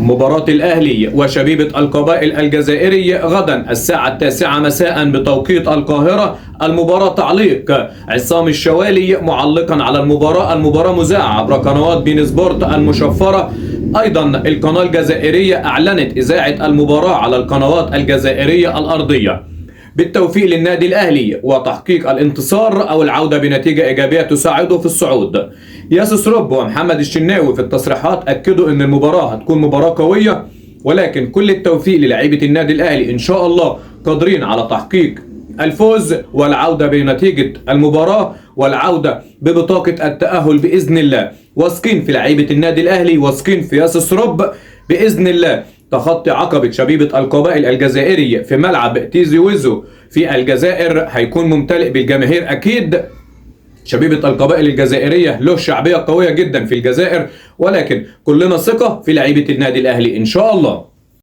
مباراة الأهلي وشبيبة القبائل الجزائري غدا الساعة 9 مساء بتوقيت القاهرة. المباراة تعليق عصام الشوالي معلقا على المباراة مذاعة عبر قنوات بين سبورت المشفرة. أيضا القناة الجزائرية أعلنت إذاعة المباراة على القنوات الجزائرية الأرضية. بالتوفيق للنادي الأهلي وتحقيق الانتصار أو العودة بنتيجة إيجابية تساعده في الصعود. ياسس روب ومحمد الشناوي في التصريحات أكدوا أن المباراة هتكون مباراة قوية، ولكن كل التوفيق للاعيبة النادي الأهلي، إن شاء الله قادرين على تحقيق الفوز والعودة بنتيجة المباراة والعودة ببطاقة التأهل بإذن الله. واثقين في لعيبة النادي الأهلي، واثقين في ياسس روب بإذن الله. تخطي عقبة شبيبة القبائل الجزائري في ملعب تيزي ويزو في الجزائر هيكون ممتلئ بالجماهير أكيد. شبيبة القبائل الجزائرية له شعبية قوية جدا في الجزائر، ولكن كلنا ثقة في لعيبة النادي الأهلي إن شاء الله.